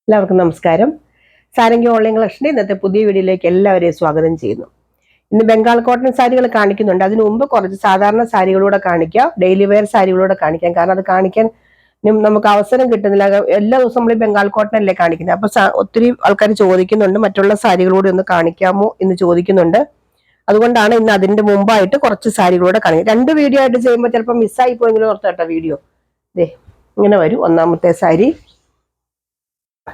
എല്ലാവർക്കും നമസ്കാരം. സാരംഗി ഓൺലൈൻ കളക്ഷൻ്റെ ഇന്നത്തെ പുതിയ വീഡിയോയിലേക്ക് എല്ലാവരെയും സ്വാഗതം ചെയ്യുന്നു. ഇന്ന് ബംഗാൾ കോട്ടൺ സാരികൾ കാണിക്കുന്നുണ്ട്. അതിനു മുമ്പ് കുറച്ച് സാധാരണ സാരികളൂടെ കാണിക്കാം, ഡെയിലി വെയർ സാരികളൂടെ കാണിക്കാം. കാരണം അത് കാണിക്കാൻ നമുക്ക് അവസരം കിട്ടുന്നില്ല. എല്ലാ ദിവസവും നമ്മൾ ബംഗാൾ കോട്ടൺ അല്ലേ കാണിക്കുന്നത്. അപ്പൊ ഒത്തിരി ആൾക്കാർ ചോദിക്കുന്നുണ്ട് മറ്റുള്ള സാരികളൂടെ ഒന്ന് കാണിക്കാമോ എന്ന് ചോദിക്കുന്നുണ്ട്. അതുകൊണ്ടാണ് ഇന്ന് അതിന്റെ മുമ്പായിട്ട് കുറച്ച് സാരികളൂടെ കാണിക്കുക. 2 വീഡിയോ ആയിട്ട് ചെയ്യുമ്പോൾ ചിലപ്പോൾ മിസ്സായി പോയെങ്കിലും ഓർത്തോട്ടോ വീഡിയോ. ഇങ്ങനെ വരും. ഒന്നാമത്തെ സാരി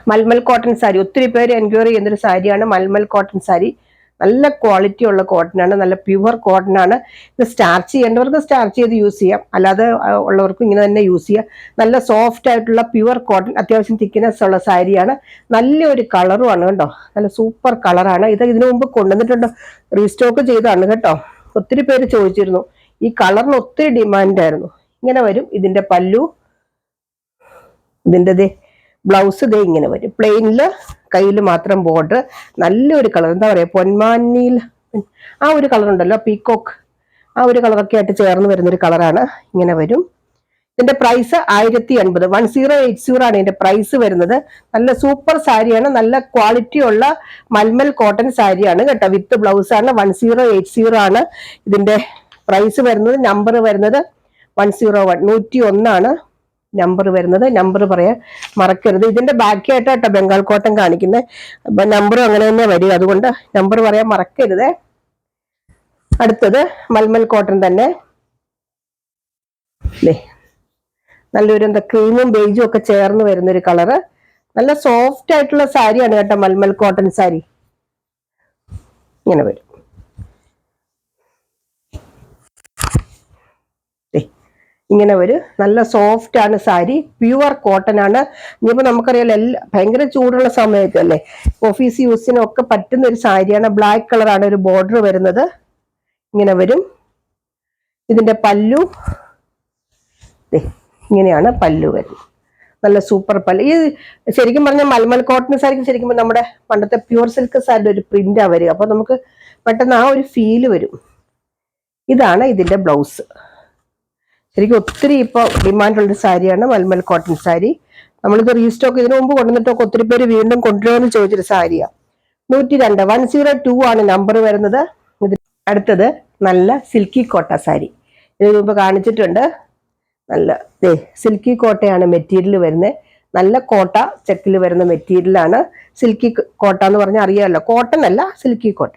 മൽമൽ കോട്ടൺ സാരി. ഒത്തിരി പേര് എൻക്വയറി ചെയ്യുന്നൊരു സാരിയാണ് മൽമൽ കോട്ടൺ സാരി. നല്ല ക്വാളിറ്റി ഉള്ള കോട്ടൺ ആണ്, നല്ല പ്യുവർ കോട്ടൺ ആണ്. ഇത് സ്റ്റാർച്ച് ചെയ്യേണ്ടവർക്ക് സ്റ്റാർച്ച് ചെയ്ത് യൂസ് ചെയ്യാം, അല്ലാതെ ഉള്ളവർക്കും ഇങ്ങനെ തന്നെ യൂസ് ചെയ്യാം. നല്ല സോഫ്റ്റ് ആയിട്ടുള്ള പ്യുവർ കോട്ടൺ, അത്യാവശ്യം തിക്നെസ് ഉള്ള സാരിയാണ്. നല്ലൊരു കളറുമാണ് കേട്ടോ, നല്ല സൂപ്പർ കളറാണ്. ഇത് ഇതിനു മുമ്പ് കൊണ്ടുവന്നിട്ടുണ്ട്, റീസ്റ്റോക്ക് ചെയ്തതാണ് കേട്ടോ. ഒത്തിരി പേര് ചോദിച്ചിരുന്നു. ഈ കളറിന് ഒത്തിരി ഡിമാൻഡായിരുന്നു. ഇങ്ങനെ വരും ഇതിന്റെ പല്ലു. ഇതിൻ്റെ ബ്ലൗസ് ഇങ്ങനെ വരും. പ്ലെയിനില് കയ്യിൽ മാത്രം ബോർഡർ. നല്ലൊരു കളർ, എന്താ പറയാ, പൊന്മാനിയിൽ ആ ഒരു കളർ ഉണ്ടല്ലോ, പീക്കോക്ക്, ആ ഒരു കളറൊക്കെ ആയിട്ട് ചേർന്ന് വരുന്നൊരു കളറാണ്. ഇങ്ങനെ വരും. ഇതിന്റെ പ്രൈസ് 1080, 1080 ആണ് ഇതിന്റെ പ്രൈസ് വരുന്നത്. നല്ല സൂപ്പർ സാരിയാണ്, നല്ല ക്വാളിറ്റി ഉള്ള മൽമൽ കോട്ടൺ സാരിയാണ് കേട്ടോ. വിത്ത് ബ്ലൗസ് ആണ്. 1080 ആണ് ഇതിന്റെ പ്രൈസ് വരുന്നത്. നമ്പർ വരുന്നത് 101, 101 ആണ് നമ്പർ വരുന്നത്. നമ്പർ പറയാൻ മറക്കരുത്. ഇതിന്റെ ബാക്കിയായിട്ട് കേട്ടോ ബംഗാൾ കോട്ടൺ കാണിക്കുന്നത്. അപ്പൊ നമ്പറും അങ്ങനെ തന്നെ വരിക, അതുകൊണ്ട് നമ്പർ പറയാൻ മറക്കരുത്. അടുത്തത് മൽമൽ കോട്ടൺ തന്നെ. നല്ലൊരു എന്താ ക്രീമും ബേജും ഒക്കെ ചേർന്ന് വരുന്നൊരു കളറ്. നല്ല സോഫ്റ്റ് ആയിട്ടുള്ള സാരിയാണ് കേട്ടോ മൽമൽ കോട്ടൺ സാരി. ഇങ്ങനെ വരും. ഇങ്ങനെ ഒരു നല്ല സോഫ്റ്റ് ആണ് സാരി, പ്യുവർ കോട്ടൺ ആണ്. ഇനിയിപ്പോ നമുക്കറിയാലോ ഭയങ്കര ചൂടുള്ള സമയത്ത് അല്ലേ, ഓഫീസ് യൂസിനൊക്കെ പറ്റുന്ന ഒരു സാരിയാണ്. ബ്ലാക്ക് കളറാണ് ഒരു ബോർഡർ വരുന്നത്. ഇങ്ങനെ വരും. ഇതിന്റെ പല്ലു ഇങ്ങനെയാണ് പല്ലു വരുന്നത്. നല്ല സൂപ്പർ പല്ലു. ഈ ശരിക്കും പറഞ്ഞാൽ മൽമൽ കോട്ടൺ സാരിക്ക് ശരിക്കും നമ്മുടെ പണ്ടത്തെ പ്യുവർ സിൽക്ക് സാരിയുടെ ഒരു പ്രിന്റാ വരിക. അപ്പൊ നമുക്ക് പെട്ടെന്ന് ആ ഒരു ഫീല് വരും. ഇതാണ് ഇതിന്റെ ബ്ലൗസ്. ശരിക്കും ഒത്തിരി ഇപ്പോൾ ഡിമാൻഡുള്ളൊരു സാരിയാണ് മൽമൽ കോട്ടൺ സാരി. നമ്മളിത് റീസ്റ്റോക്ക് ഇതിനു മുമ്പ് കൊണ്ടുവന്നിട്ടൊക്കെ ഒത്തിരി പേര് വീണ്ടും കൊണ്ടുവരുമെന്ന് ചോദിച്ചൊരു സാരിയാണ്. 102, 102 ആണ് നമ്പർ വരുന്നത്. അടുത്തത് നല്ല സിൽക്കി കോട്ട സാരി. ഇതിനു മുമ്പ് കാണിച്ചിട്ടുണ്ട്. നല്ല സിൽക്കി കോട്ടയാണ് മെറ്റീരിയൽ വരുന്നത്. നല്ല കോട്ട ചെക്കിൽ വരുന്ന മെറ്റീരിയലാണ്. സിൽക്കി കോട്ട എന്ന് പറഞ്ഞാൽ അറിയാമല്ലോ, കോട്ടൺ അല്ല, സിൽക്കി കോട്ട.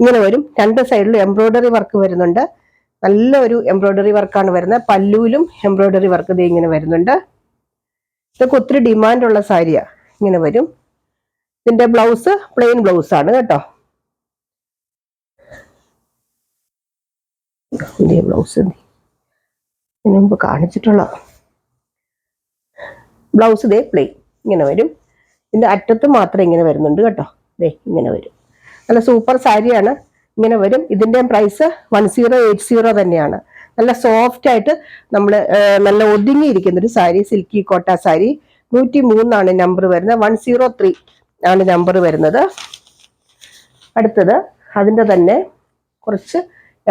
ഇങ്ങനെ വരും. 2 സൈഡിലും എംബ്രോയിഡറി വർക്ക് വരുന്നുണ്ട്. നല്ലൊരു എംബ്രോയിഡറി വർക്കാണ് വരുന്നത്. പല്ലുവിലും എംബ്രോയിഡറി വർക്ക് ഇങ്ങനെ വരുന്നുണ്ട്. ഇതൊക്കെ ഒത്തിരി ഡിമാൻഡുള്ള സാരിയാ. ഇങ്ങനെ വരും. ഇതിന്റെ ബ്ലൗസ് പ്ലെയിൻ ബ്ലൗസ് ആണ് കേട്ടോ. ബ്ലൗസ് മുമ്പ് കാണിച്ചിട്ടുള്ള ബ്ലൗസ് പ്ലെയിൻ ഇങ്ങനെ വരും. ഇതിന്റെ അറ്റത്ത് മാത്രം ഇങ്ങനെ വരുന്നുണ്ട് കേട്ടോ. ഇങ്ങനെ വരും. നല്ല സൂപ്പർ സാരിയാണ്. ഇങ്ങനെ വരും. ഇതിന്റെ പ്രൈസ് 1080 തന്നെയാണ്. നല്ല സോഫ്റ്റ് ആയിട്ട് നമ്മൾ നല്ല ഒതുങ്ങിയിരിക്കുന്ന ഒരു സാരി, സിൽക്കി കോട്ട സാരി. 103 ആണ് നമ്പർ വരുന്നത്. 103 ആണ് നമ്പർ വരുന്നത്. അടുത്തത് അതിന്റെ തന്നെ കുറച്ച്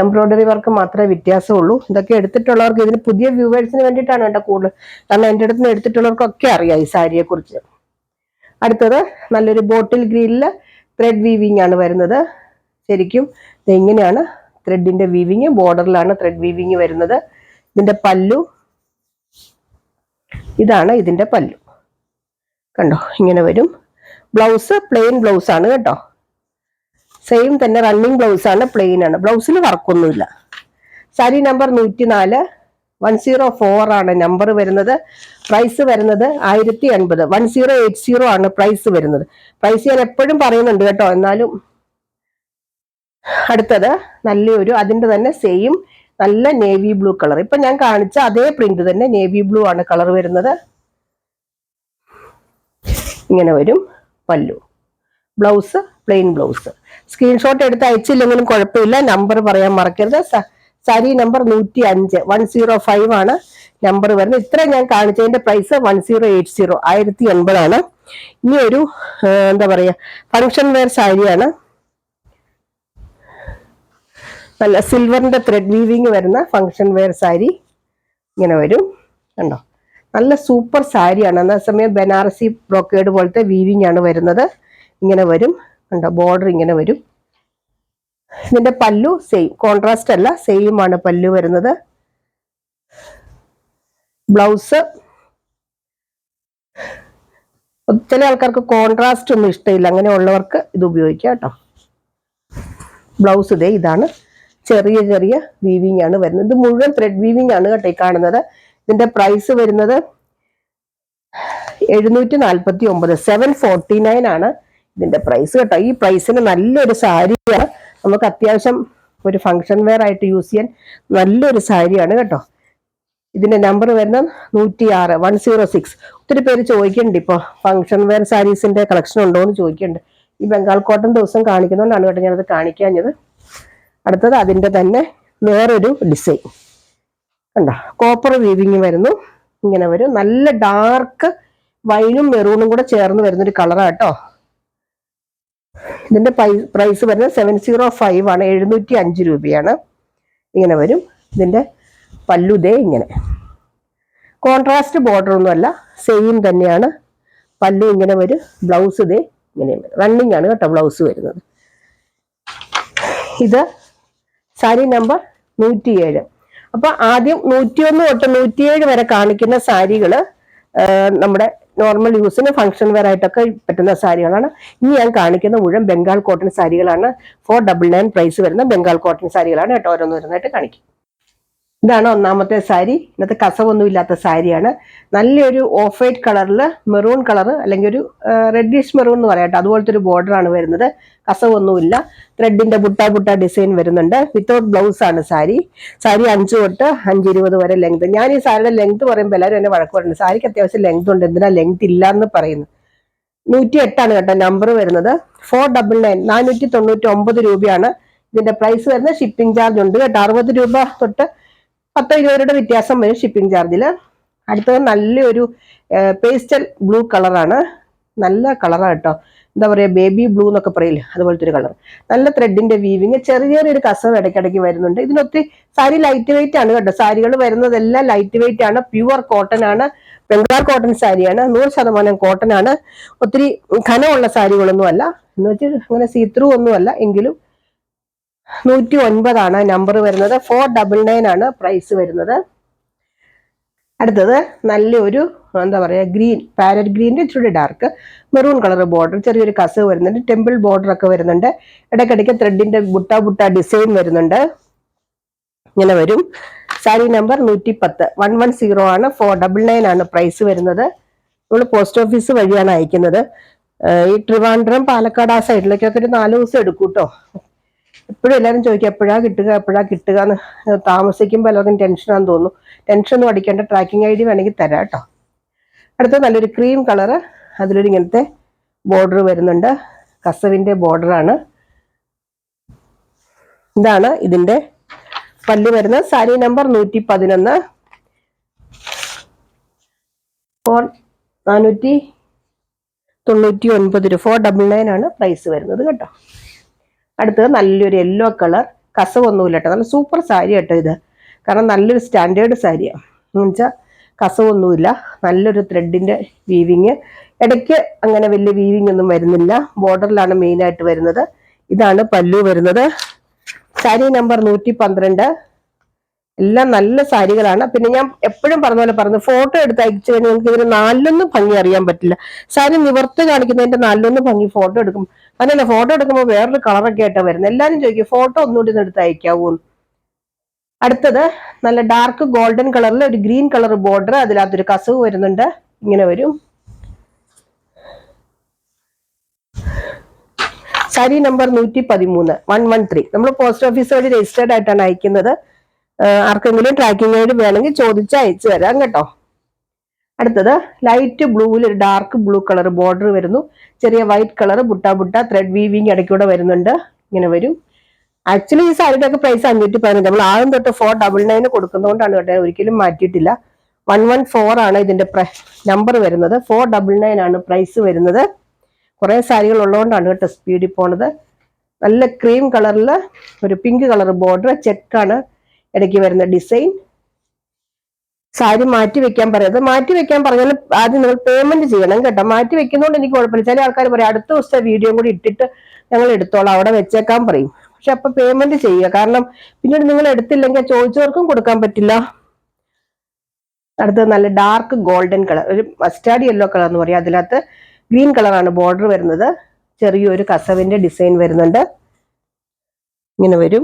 എംബ്രോയിഡറി വർക്ക് മാത്രമേ വ്യത്യാസമുള്ളൂ. ഇതൊക്കെ എടുത്തിട്ടുള്ളവർക്ക്, ഇതിന് പുതിയ വ്യൂവേഴ്സിന് വേണ്ടിയിട്ടാണ് കേട്ടോ കൂടുതൽ, കാരണം എൻ്റെ അടുത്ത് നിന്ന് എടുത്തിട്ടുള്ളവർക്കൊക്കെ അറിയാം ഈ സാരിയെ കുറിച്ച്. അടുത്തത് നല്ലൊരു ബോട്ടിൽ ഗ്രീനില് ത്രെഡ് വീവിങ് ആണ് വരുന്നത്. ശരിക്കും ഇതെങ്ങനെയാണ് ത്രെഡിന്റെ വീവിങ്, ബോർഡറിലാണ് ത്രെഡ് വീവിങ് വരുന്നത്. ഇതിന്റെ പല്ലു ഇതാണ്. ഇതിന്റെ പല്ലു കണ്ടോ, ഇങ്ങനെ വരും. ബ്ലൗസ് പ്ലെയിൻ ബ്ലൗസ് ആണ് കേട്ടോ. സെയിം തന്നെ റണ്ണിങ് ബ്ലൗസ് ആണ്, പ്ലെയിൻ ആണ്. ബ്ലൗസിൽ വർക്കൊന്നുമില്ല. സാരി നമ്പർ 104, 104 ആണ് നമ്പർ വരുന്നത്. പ്രൈസ് വരുന്നത് 1080, 1080 ആണ് പ്രൈസ് വരുന്നത്. പ്രൈസ് ഞാൻ എപ്പോഴും പറയുന്നുണ്ട് കേട്ടോ, എന്നാലും. അടുത്തത് നല്ലൊരു അതിന്റെ തന്നെ സെയിം നല്ല നേവി ബ്ലൂ കളർ. ഇപ്പൊ ഞാൻ കാണിച്ച അതേ പ്രിന്റ് തന്നെ നേവി ബ്ലൂ ആണ് കളർ വരുന്നത്. ഇങ്ങനെ വരും പല്ലു. Blouse plain blouse. സ്ക്രീൻഷോട്ട് എടുത്ത് അയച്ചില്ലെങ്കിലും കുഴപ്പമില്ല, നമ്പർ പറയാൻ മറക്കരുത്. സാരി നമ്പർ 105, 105 ആണ് നമ്പർ വരുന്നത്. ഇത്ര ഞാൻ കാണിച്ചതിന്റെ പ്രൈസ് 1080, 1080 ആണ്. ഇനി ഒരു എന്താ പറയാ ഫങ്ഷൻ വെയർ സാരിയാണ്. നല്ല സിൽവറിന്റെ ത്രെഡ് വീവിങ് വരുന്ന ഫങ്ഷൻ വെയർ സാരി. ഇങ്ങനെ വരും കണ്ടോ. നല്ല സൂപ്പർ സാരിയാണ്. അതേ സമയം ബനാറസി ബ്രോക്കേഡ് പോലത്തെ വീവിങ് ആണ് വരുന്നത്. ഇങ്ങനെ വരും, കണ്ടോ ബോർഡർ ഇങ്ങനെ വരും. ഇതിന്റെ പല്ലു സെയിം, കോൺട്രാസ്റ്റ് അല്ല, സെയിം ആണ് പല്ലു വരുന്നത്. ബ്ലൗസ് ചില ആൾക്കാർക്ക് കോൺട്രാസ്റ്റ് ഒന്നും ഇഷ്ടമില്ല, അങ്ങനെ ഉള്ളവർക്ക് ഇത് ഉപയോഗിക്കാം കേട്ടോ. ബ്ലൗസ് ഇതേ ഇതാണ്, ചെറിയ ചെറിയ വീവിങ് ആണ് വരുന്നത്. ഇത് മുഴുവൻ ത്രെഡ് വീവിങ് ആണ് കേട്ടോ ഈ കാണുന്നത്. ഇതിന്റെ പ്രൈസ് വരുന്നത് 749, 749 ആണ് ഇതിന്റെ പ്രൈസ് കേട്ടോ. ഈ പ്രൈസിന് നല്ലൊരു സാരിയാണ്, നമുക്ക് അത്യാവശ്യം ഒരു ഫംഗ്ഷൻ വെയർ ആയിട്ട് യൂസ് ചെയ്യാൻ നല്ലൊരു സാരിയാണ് കേട്ടോ. ഇതിന്റെ നമ്പർ വരുന്നത് 106, 106. ഒത്തിരി പേര് ചോദിക്കുന്നുണ്ട് ഇപ്പോൾ ഫംഗ്ഷൻ വെയർ സാരീസിന്റെ കളക്ഷൻ ഉണ്ടോ എന്ന് ചോദിക്കുന്നുണ്ട്. ഈ ബംഗാൾ കോട്ടൺ ദിവസം കാണിക്കുന്നതുകൊണ്ടാണ് കേട്ടോ ഞാനത് കാണിക്കാഞ്ഞത്. അടുത്തത് അതിന്റെ തന്നെ വേറൊരു ഡിസൈൻ കണ്ടോ, കോപ്പർ വീവിങ് വരുന്നു. ഇങ്ങനെ വരും, നല്ല ഡാർക്ക് വൈനും മെറൂണും കൂടെ ചേർന്ന് വരുന്നൊരു കളറാണ് കേട്ടോ. ഇതിന്റെ പ്രൈസ് വരുന്നത് 705 ആണ്, 705 രൂപയാണ്. ഇങ്ങനെ വരും. ഇതിന്റെ പല്ലുതേ ഇങ്ങനെ, കോൺട്രാസ്റ്റ് ബോർഡർ ഒന്നുമല്ല, സെയിം തന്നെയാണ് പല്ലു. ഇങ്ങനെ വരും. ബ്ലൗസ് ഇതേ ഇങ്ങനെ റണ്ണിങ് ആണ് കേട്ടോ ബ്ലൗസ് വരുന്നത്. ഇത് സാരി നമ്പർ 107. അപ്പൊ ആദ്യം 101 തൊട്ട് 107 വരെ കാണിക്കുന്ന സാരികള് നമ്മുടെ നോർമൽ യൂസിന് ഫംഗ്ഷൻ വെയർ ആയിട്ടൊക്കെ പറ്റുന്ന സാരികളാണ്. ഇനി ഞാൻ കാണിക്കുന്ന മുഴുവൻ ബംഗാൾ കോട്ടൺ സാരികളാണ്. 499 പ്രൈസ് വരുന്ന ബംഗാൾ കോട്ടൺ സാരികളാണ് കേട്ടോ. ഓരോന്നോരോന്നായിട്ട് കാണിക്കും. ഇതാണ് ഒന്നാമത്തെ സാരി. ഇന്നത്തെ കസവൊന്നും ഇല്ലാത്ത സാരിയാണ്. നല്ലൊരു ഓഫ് വൈറ്റ് കളറിൽ മെറൂൺ കളർ, അല്ലെങ്കിൽ ഒരു റെഡിഷ് മെറൂൺ എന്ന് പറയാട്ടോ, അതുപോലത്തെ ഒരു ബോർഡർ ആണ് വരുന്നത്. കസവൊന്നുമില്ല. ത്രെഡിന്റെ ബുട്ട ഡിസൈൻ വരുന്നുണ്ട്. വിത്തൗട്ട് ബ്ലൗസ് ആണ് സാരി. സാരി 5 തൊട്ട് 5:20 വരെ ലെങ്ത്. ഞാൻ ഈ സാരിയുടെ ലെങ്ത് പറയുമ്പോൾ എല്ലാവരും എന്നെ വഴക്ക് പറയുന്നത്, സാരിക്ക് അത്യാവശ്യം ലെങ്ത് ഉണ്ട്, എന്തിനാ ലെങ്ത് ഇല്ല എന്ന് പറയുന്നു. 108 ആണ് കേട്ടോ നമ്പർ വരുന്നത്. 499, 499 രൂപയാണ് ഇതിന്റെ പ്രൈസ് വരുന്നത്. ഷിപ്പിംഗ് ചാർജ് ഉണ്ട് കേട്ടോ. 60 രൂപ തൊട്ട് 10-20 രൂപയുടെ വ്യത്യാസം വരും ഷിപ്പിംഗ് ചാർജിൽ. അടുത്തത് നല്ലൊരു പേസ്റ്റൽ ബ്ലൂ കളറാണ്. നല്ല കളറാണ് കേട്ടോ. എന്താ പറയുക, ബേബി ബ്ലൂ എന്നൊക്കെ പറയില്ലേ, അതുപോലത്തെ ഒരു കളർ. നല്ല ത്രെഡിന്റെ വീവിങ്, ചെറിയൊരു കസവ് ഇടയ്ക്കിടയ്ക്ക് വരുന്നുണ്ട്. ഇതിനൊത്തിരി സാരി ലൈറ്റ് വെയിറ്റ് ആണ് കേട്ടോ. സാരികൾ വരുന്നതെല്ലാം ലൈറ്റ് വെയിറ്റ് ആണ്, പ്യുവർ കോട്ടൺ ആണ്, ബംഗാൾ കോട്ടൺ സാരിയാണ്, 100% കോട്ടൺ ആണ്. ഒത്തിരി ഘനമുള്ള സാരികളൊന്നും അല്ല, എന്ന് വെച്ചാൽ അങ്ങനെ സീത്രൂ ഒന്നും അല്ല. എങ്കിലും 109 ആണ് നമ്പർ വരുന്നത്. 499 ആണ് പ്രൈസ് വരുന്നത്. അടുത്തത് നല്ലൊരു എന്താ പറയാ, ഗ്രീൻ, പാരറ്റ് ഗ്രീനിന്റെ ഇച്ചിരി ഡാർക്ക് മെറൂൺ കളർ ബോർഡർ, ചെറിയൊരു കസവ് വരുന്നുണ്ട്, ടെമ്പിൾ ബോർഡർ ഒക്കെ വരുന്നുണ്ട്. ഇടയ്ക്കിടയ്ക്ക് ത്രെഡിന്റെ ബുട്ട ഡിസൈൻ വരുന്നുണ്ട്. ഇങ്ങനെ വരും. സാരി നമ്പർ 110, 110 ആണ്. 499 ആണ് പ്രൈസ് വരുന്നത്. നമ്മൾ പോസ്റ്റ് ഓഫീസ് വഴിയാണ് അയക്കുന്നത്. ഈ ട്രിവാൻഡ്രം, പാലക്കാട് ആ സൈഡിലേക്കൊക്കെ ഒരു 4 ദിവസം എടുക്കും കേട്ടോ. എപ്പോഴും എല്ലാവരും ചോദിക്കും എപ്പോഴാ കിട്ടുക എന്ന്. താമസിക്കുമ്പോൾ എല്ലാവർക്കും ടെൻഷനാന്ന് തോന്നുന്നു. ടെൻഷനൊന്നും അടിക്കേണ്ട, ട്രാക്കിംഗ് ID വേണമെങ്കിൽ തരാം കേട്ടോ. അടുത്ത നല്ലൊരു ക്രീം കളറ്, അതിലൊരു ഇങ്ങനത്തെ ബോർഡർ വരുന്നുണ്ട്, കസവിന്റെ ബോർഡറാണ്. ഇതാണ് ഇതിന്റെ പല്ല് വരുന്നത്. സാരി നമ്പർ 111, 499 രൂപ, 499 ആണ് പ്രൈസ് വരുന്നത് കേട്ടോ. അടുത്തത് നല്ലൊരു യെല്ലോ കളർ, കസവൊന്നുമില്ല കേട്ടോ. നല്ല സൂപ്പർ സാരി കേട്ടോ ഇത്. കാരണം നല്ലൊരു സ്റ്റാൻഡേർഡ് സാരിയാണ്, എന്ന് വെച്ചാൽ കസവൊന്നുമില്ല. നല്ലൊരു ത്രെഡിന്റെ വീവിങ്, ഇടയ്ക്ക് അങ്ങനെ വലിയ വീവിങ് ഒന്നും വരുന്നില്ല. ബോർഡറിലാണ് മെയിൻ ആയിട്ട് വരുന്നത്. ഇതാണ് പല്ലു വരുന്നത്. സാരി നമ്പർ 112. എല്ലാം നല്ല സാരികളാണ്. പിന്നെ ഞാൻ എപ്പോഴും പറഞ്ഞ പോലെ പറഞ്ഞു, ഫോട്ടോ എടുത്ത് അയച്ചു കഴിഞ്ഞാൽ നിങ്ങൾക്ക് ഇതിന് നാലിലൊന്നും ഭംഗി അറിയാൻ പറ്റില്ല. സാരി നിവർത്ത് കാണിക്കുന്നതിന്റെ നാലിലൊന്നും ഭംഗി ഫോട്ടോ എടുക്കും. അതല്ല, ഫോട്ടോ എടുക്കുമ്പോൾ വേറൊരു കളറൊക്കെ ആയിട്ടാണ് വരുന്നത്. എല്ലാവരും ചോദിക്കും ഫോട്ടോ ഒന്നുകൂടി എടുത്ത് അയക്കാവൂ. അടുത്തത് നല്ല ഡാർക്ക് ഗോൾഡൻ കളറിൽ ഒരു ഗ്രീൻ കളർ ബോർഡർ, അതിനകത്തൊരു കസവ് വരുന്നുണ്ട്. ഇങ്ങനെ വരും. സാരി നമ്പർ 113, 113. നമ്മൾ പോസ്റ്റ് ഓഫീസ് വഴി രജിസ്റ്റേർഡ് ആയിട്ടാണ് അയക്കുന്നത്. ആർക്കെങ്കിലും ട്രാക്കിംഗ് ID വേണമെങ്കിൽ ചോദിച്ച് അയച്ചു തരാം കേട്ടോ. അടുത്തത് ലൈറ്റ് ബ്ലൂവിൽ ഒരു ഡാർക്ക് ബ്ലൂ കളർ ബോർഡർ വരുന്നു. ചെറിയ വൈറ്റ് കളർ ബുട്ട ത്രെഡ് വീവിങ് ഇടയ്ക്കൂടെ വരുന്നുണ്ട്. ഇങ്ങനെ വരും. ആക്ച്വലി ഈ സാരിയുടെ പ്രൈസ് 515. നമ്മൾ ആദ്യം തൊട്ട് 499 കൊടുക്കുന്നതുകൊണ്ടാണ് കേട്ടോ, ഒരിക്കലും മാറ്റിയിട്ടില്ല. 114 ആണ് ഇതിന്റെ നമ്പർ വരുന്നത്. 499 ആണ് പ്രൈസ് വരുന്നത്. കുറെ സാരികൾ ഉള്ളതുകൊണ്ടാണ് കേട്ടോ സ്പീഡിൽ പോണത്. നല്ല ക്രീം കളറിൽ ഒരു പിങ്ക് കളർ ബോർഡർ, ചെക്കാണ് ഇടയ്ക്ക് വരുന്ന ഡിസൈൻ. സാരി മാറ്റി വെക്കാൻ പറയുന്നത്. മാറ്റി വെക്കാൻ പറഞ്ഞാൽ ആദ്യം നിങ്ങൾ പേയ്മെന്റ് ചെയ്യണം കേട്ടോ. മാറ്റി വെക്കുന്നതുകൊണ്ട് എനിക്ക് കുഴപ്പമില്ല. ചില ആൾക്കാർ പറയും അടുത്ത ദിവസത്തെ വീഡിയോ കൂടി ഇട്ടിട്ട് ഞങ്ങൾ എടുത്തോളാം, അവിടെ വെച്ചേക്കാൻ പറയും. പക്ഷെ അപ്പൊ പേയ്മെന്റ് ചെയ്യുക, കാരണം പിന്നീട് നിങ്ങൾ എടുത്തില്ലെങ്കിൽ ചോദിച്ചവർക്കും കൊടുക്കാൻ പറ്റില്ല. അടുത്തത് നല്ല ഡാർക്ക് ഗോൾഡൻ കളർ, ഒരു മസ്റ്റാർഡ് യെല്ലോ കളർ എന്ന് പറയും. അതിനകത്ത് ഗ്രീൻ കളറാണ് ബോർഡർ വരുന്നത്. ചെറിയൊരു കസവിന്റെ ഡിസൈൻ വരുന്നുണ്ട്. ഇങ്ങനെ വരും.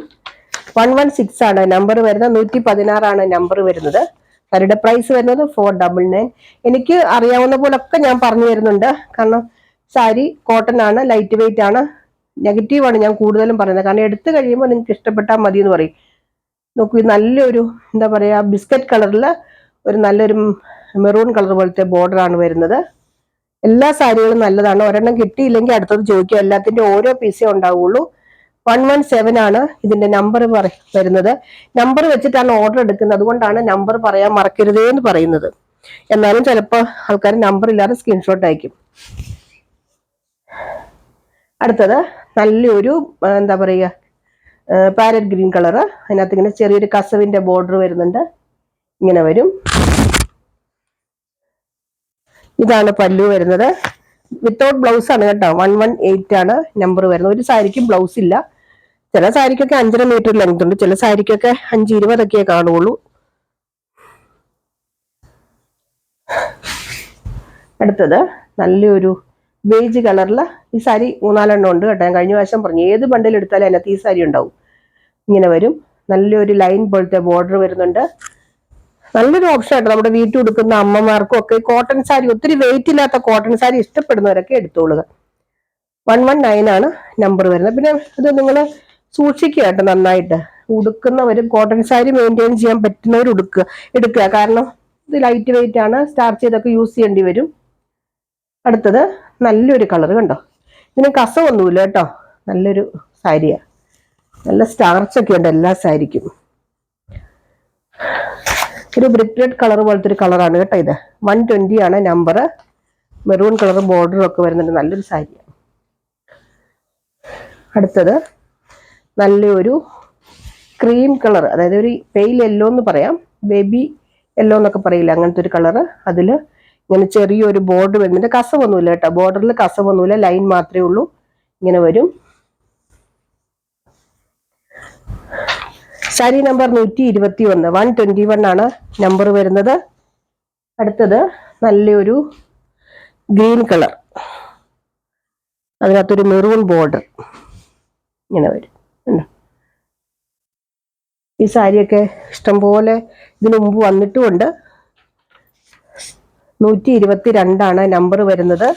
116 ആണ് നമ്പർ വരുന്നത്. 116 നമ്പർ വരുന്നത്. സാരിയുടെ പ്രൈസ് വരുന്നത് 499. എനിക്ക് അറിയാവുന്ന പോലൊക്കെ ഞാൻ പറഞ്ഞു തരുന്നുണ്ട്, കാരണം സാരി കോട്ടൺ ആണ്, ലൈറ്റ് വെയിറ്റ് ആണ്. നെഗറ്റീവാണ് ഞാൻ കൂടുതലും പറയുന്നത്, കാരണം എടുത്തു കഴിയുമ്പോൾ നിങ്ങൾക്ക് ഇഷ്ടപ്പെട്ടാൽ മതി എന്ന് പറയും. നോക്കൂ, നല്ലൊരു എന്താ പറയാ ബിസ്ക്കറ്റ് കളറിൽ ഒരു നല്ലൊരു മെറൂൺ കളർ പോലത്തെ ബോർഡർ ആണ് വരുന്നത്. എല്ലാ സാരികളും നല്ലതാണ്. ഒരെണ്ണം കിട്ടിയില്ലെങ്കിൽ അടുത്തത് ചോദിക്കുക. എല്ലാത്തിന്റെ ഓരോ പീസേ ഉണ്ടാവുള്ളൂ. 117 ആണ് ഇതിന്റെ നമ്പർ വരുന്നത്. നമ്പർ വെച്ചിട്ടാണ് ഓർഡർ എടുക്കുന്നത്, അതുകൊണ്ടാണ് നമ്പർ പറയാൻ മറക്കരുതേ എന്ന് പറയുന്നത്. എന്നാലും ചിലപ്പോൾ ആൾക്കാർ നമ്പർ ഇല്ലാതെ സ്ക്രീൻഷോട്ട് അയക്കും. അടുത്തത് നല്ലൊരു എന്താ പറയുക പാരറ്റ് ഗ്രീൻ കളർ. അതിനകത്ത് ഇങ്ങനെ ചെറിയൊരു കസവിന്റെ ബോർഡർ വരുന്നുണ്ട്. ഇങ്ങനെ വരും. ഇതാണ് പല്ലു വരുന്നത്. വിത്തൗട്ട് ബ്ലൗസ് ആണ് കേട്ടോ. 118 ആണ് നമ്പർ വരുന്നത്. ഒരു സാരിക്കും ബ്ലൗസ് ഇല്ല. ചില സാരിക്കൊക്കെ 5.5 മീറ്റർ ലെങ്ത് ഉണ്ട്, ചില സാരിക്കൊക്കെ 5.20 കാണുള്ളൂ. അടുത്തത് നല്ലൊരു ബേജ് കളറിൽ ഈ സാരി 3-4 ഉണ്ട് കേട്ടോ. ഞാൻ കഴിഞ്ഞ പ്രാവശ്യം പറഞ്ഞു ഏത് ബണ്ടിൽ എടുത്താലും അതിനകത്ത് ഈ സാരി ഉണ്ടാവും. ഇങ്ങനെ വരും. നല്ലൊരു ലൈൻ പോലത്തെ ബോർഡർ വരുന്നുണ്ട്. നല്ലൊരു ഓപ്ഷൻ ആയിട്ട് നമ്മുടെ വീട്ടിൽ കൊടുക്കുന്ന അമ്മമാർക്കും ഒക്കെ കോട്ടൺ സാരി, ഒത്തിരി വെയിറ്റ് ഇല്ലാത്ത കോട്ടൺ സാരി ഇഷ്ടപ്പെടുന്നവരൊക്കെ എടുത്തോളുക. 119 ആണ് നമ്പർ വരുന്നത്. പിന്നെ ഇത് നിങ്ങൾ സൂക്ഷിക്കുക കേട്ടോ നന്നായിട്ട്. ഉടുക്കുന്നവരും കോട്ടൺ സാരി മെയിൻറ്റെയിൻ ചെയ്യാൻ പറ്റുന്നവർ എടുക്കുക, കാരണം ഇത് ലൈറ്റ് വെയിറ്റ് ആണ്. സ്റ്റാർച്ച് ചെയ്തൊക്കെ യൂസ് ചെയ്യേണ്ടി വരും. അടുത്തത് നല്ലൊരു കളർ കണ്ടോ. ഇതിന് കസവൊന്നുമില്ല കേട്ടോ. നല്ലൊരു സാരിയാ. നല്ല സ്റ്റാർച്ച് ഒക്കെ ഉണ്ട് എല്ലാ സാരിക്കും. ഒരു ബ്രിക്ക് റെഡ് കളർ പോലത്തെ ഒരു കളറാണ് കേട്ടോ ഇത്. 120 ആണ് നമ്പർ. മെറൂൺ കളർ ബോർഡറും ഒക്കെ വരുന്നുണ്ട്. നല്ലൊരു സാരിയാണ്. അടുത്തത് നല്ലൊരു ക്രീം കളർ, അതായത് ഒരു പെയിൽ യെല്ലോ എന്ന് പറയാം, ബേബി യെല്ലോ എന്നൊക്കെ പറയില്ല, അങ്ങനത്തെ ഒരു കളർ. അതിൽ ഇങ്ങനെ ചെറിയൊരു ബോർഡർ വരുന്നുണ്ട്. കസവൊന്നുമില്ല കേട്ടോ. ബോർഡറിൽ കസവൊന്നുമില്ല, ലൈൻ മാത്രമേ ഉള്ളൂ. ഇങ്ങനെ വരും. സാരി നമ്പർ 121, 121 ആണ് നമ്പർ വരുന്നത്. അടുത്തത് നല്ലൊരു ഗ്രീൻ കളർ, അതിനകത്തൊരു മെറൂൺ ബോർഡർ ഇങ്ങനെ വരും. ഈ സാരിയൊക്കെ ഇഷ്ടംപോലെ ഇതിനു മുമ്പ് വന്നിട്ടുമുണ്ട്. 122 ആണ് നമ്പർ വരുന്നത്.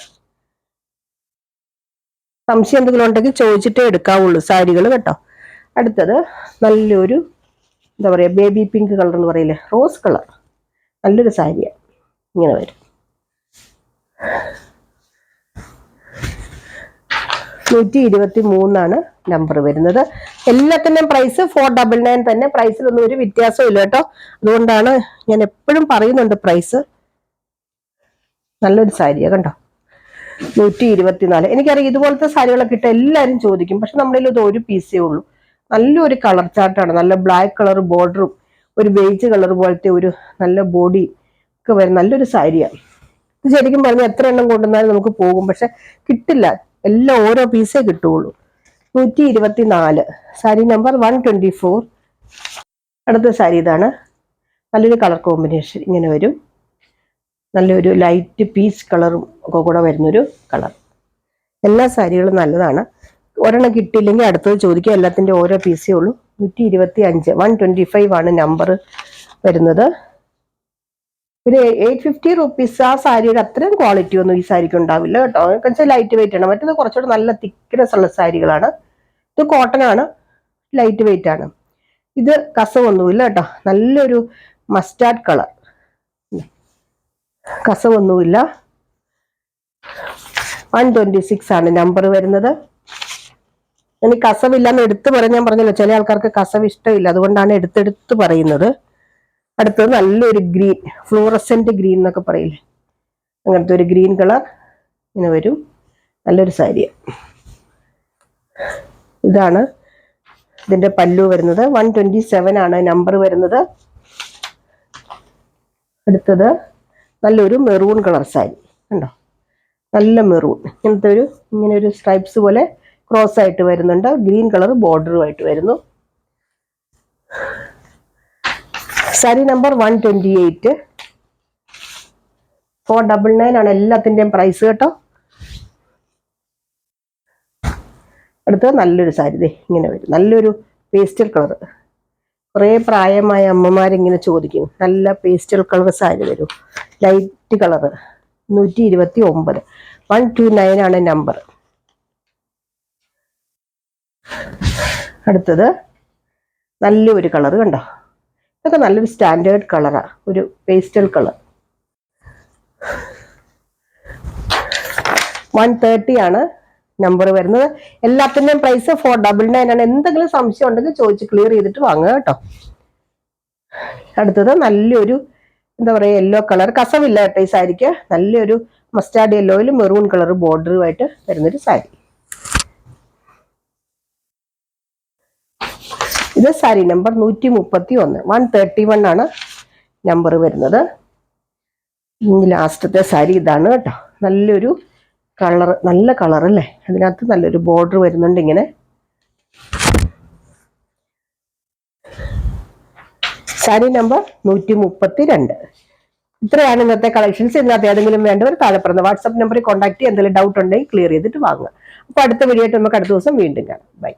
സംശയം എന്തെങ്കിലും ഉണ്ടെങ്കിൽ ചോദിച്ചിട്ടേ എടുക്കാവുള്ളൂ സാരികൾ കേട്ടോ. അടുത്തത് നല്ലൊരു എന്താ പറയുക ബേബി പിങ്ക് കളർ എന്ന് പറയില്ലേ, റോസ് കളർ. നല്ലൊരു സാരിയാണ്. ഇങ്ങനെ വരും. 123 ആണ് നമ്പർ വരുന്നത്. എല്ലാത്തിൻ്റെയും പ്രൈസ് 499 തന്നെ. പ്രൈസിലൊന്നും ഒരു വ്യത്യാസവും ഇല്ല കേട്ടോ. അതുകൊണ്ടാണ് ഞാൻ എപ്പോഴും പറയുന്നുണ്ട് പ്രൈസ്. നല്ലൊരു സാരിയാണ് കണ്ടോ. 124. എനിക്കറിയാം ഇതുപോലത്തെ സാരികളൊക്കെ ഇട്ട് എല്ലാവരും ചോദിക്കും, പക്ഷെ നമ്മുടെ ഇത് ഒരു പീസേ ഉള്ളൂ. നല്ലൊരു കളർ ചാർട്ടാണ്. നല്ല ബ്ലാക്ക് കളർ ബോർഡറും ഒരു ബേജ് കളർ പോലത്തെ ഒരു നല്ല ബോഡി ഒക്കെ വരും. നല്ലൊരു സാരിയാണ് ഇത്. ശരിക്കും പറഞ്ഞാൽ എത്ര എണ്ണം കൊണ്ടുവന്നാലും നമുക്ക് പോകും, പക്ഷെ കിട്ടില്ല. എല്ലാം ഓരോ പീസേ കിട്ടുള്ളൂ. 124. സാരി നമ്പർ 124. അടുത്ത സാരി ഇതാണ്. നല്ലൊരു കളർ കോമ്പിനേഷൻ ഇങ്ങനെ വരും. നല്ലൊരു ലൈറ്റ് പീച്ച് കളറും ഒക്കെ കൂടെ വരുന്നൊരു കളർ. എല്ലാ സാരികളും നല്ലതാണ്. ഒരെണ്ണം കിട്ടിയില്ലെങ്കിൽ അടുത്തത് ചോദിക്കുക. എല്ലാത്തിൻ്റെ ഓരോ പീസേ ഉള്ളൂ. 125, 125 ആണ് നമ്പർ വരുന്നത്. പിന്നെ 850 റുപ്പീസ്. ആ സാരിയുടെ അത്രയും ക്വാളിറ്റി ഒന്നും ഈ സാരിക്ക് ഉണ്ടാവില്ല കേട്ടോ. വെച്ചാൽ ലൈറ്റ് വെയിറ്റ് ആണ്. മറ്റേത് കുറച്ചുകൂടെ നല്ല തിക്നെസ് ഉള്ള സാരികളാണ്. ഇത് കോട്ടൺ ആണ്, ലൈറ്റ് വെയിറ്റ് ആണ്. ഇത് കസവൊന്നുമില്ല കേട്ടോ. നല്ലൊരു മസ്റ്റാർഡ് കളർ, കസവൊന്നുമില്ല. 126 ആണ് നമ്പർ വരുന്നത്. ഇനി കസവില്ലാന്ന് എടുത്ത് പറയാൻ പറഞ്ഞല്ലോ, ചില ആൾക്കാർക്ക് കസവ് ഇഷ്ടമില്ല, അതുകൊണ്ടാണ് എടുത്തെടുത്ത് പറയുന്നത്. അടുത്തത് നല്ലൊരു ഗ്രീൻ, ഫ്ലൂറസെന്റ് ഗ്രീൻ എന്നൊക്കെ പറയില്ലേ, അങ്ങനത്തെ ഒരു ഗ്രീൻ കളർ ഇങ്ങനെ വരും. നല്ലൊരു സാരിയാണ്. ഇതാണ് ഇതിന്റെ പല്ലു വരുന്നത്. 127 ആണ് നമ്പർ വരുന്നത്. അടുത്തത് നല്ലൊരു മെറൂൺ കളർ സാരി കണ്ടോ, നല്ല മെറൂൺ, ഇങ്ങനെ ഒരു സ്ട്രൈപ്സ് പോലെ ക്രോസ് ആയിട്ട് വരുന്നുണ്ട്, ഗ്രീൻ കളർ ബോർഡറുമായിട്ട് വരുന്നു. സാരി നമ്പർ 128. 499 ആണ് എല്ലാത്തിൻ്റെയും പ്രൈസ് കേട്ടോ. അടുത്തത് നല്ലൊരു സാരി ഇങ്ങനെ വരും, നല്ലൊരു പേസ്റ്റൽ കളർ. കുറേ പ്രായമായ അമ്മമാരിങ്ങനെ ചോദിക്കും, നല്ല പേസ്റ്റൽ കളർ സാരി വരും, ലൈറ്റ് കളർ. 129. 129 ആണ് നമ്പർ. അടുത്തത് നല്ലൊരു കളർ കണ്ടോ, ഇതൊക്കെ നല്ലൊരു സ്റ്റാൻഡേർഡ് കളറാ, ഒരു പേസ്റ്റൽ കളർ. 130 ആണ് നമ്പർ വരുന്നത്. എല്ലാത്തിൻ്റെയും പ്രൈസ് 499 ആണ്. എന്തെങ്കിലും സംശയം ഉണ്ടെങ്കിൽ ചോദിച്ച് ക്ലിയർ ചെയ്തിട്ട് വാങ്ങുക കേട്ടോ. അടുത്തത് നല്ലൊരു എന്താ പറയുക, യെല്ലോ കളർ, കസവില്ല കേട്ടോ ഈ സാരിക്ക്. നല്ലൊരു മസ്റ്റാർഡ് യെല്ലോയിൽ മെറൂൺ കളർ ബോർഡറുമായിട്ട് വരുന്നൊരു സാരി. ഇത് സാരി നമ്പർ 131. 131 ആണ് നമ്പർ വരുന്നത്. ലാസ്റ്റത്തെ സാരി ഇതാണ് കേട്ടോ. നല്ലൊരു കളർ, നല്ല കളർ അല്ലേ, അതിനകത്ത് നല്ലൊരു ബോർഡർ വരുന്നുണ്ട് ഇങ്ങനെ. സാരി നമ്പർ 132. ഇത്രയാണ് ഇന്നത്തെ കളക്ഷൻസ്. ഇതിനകത്ത് ഏതെങ്കിലും വേണ്ടവർ താഴെ പറഞ്ഞ വാട്സ്ആപ്പ് നമ്പറിൽ കോൺടാക്ട് ചെയ്യുക. എന്തെങ്കിലും ഡൗട്ട് ഉണ്ടെങ്കിൽ ക്ലിയർ ചെയ്തിട്ട് വാങ്ങുക. അപ്പോൾ അടുത്ത വീഡിയോ ആയിട്ട് നമുക്ക് അടുത്ത ദിവസം വീണ്ടും കാണാം. ബൈ.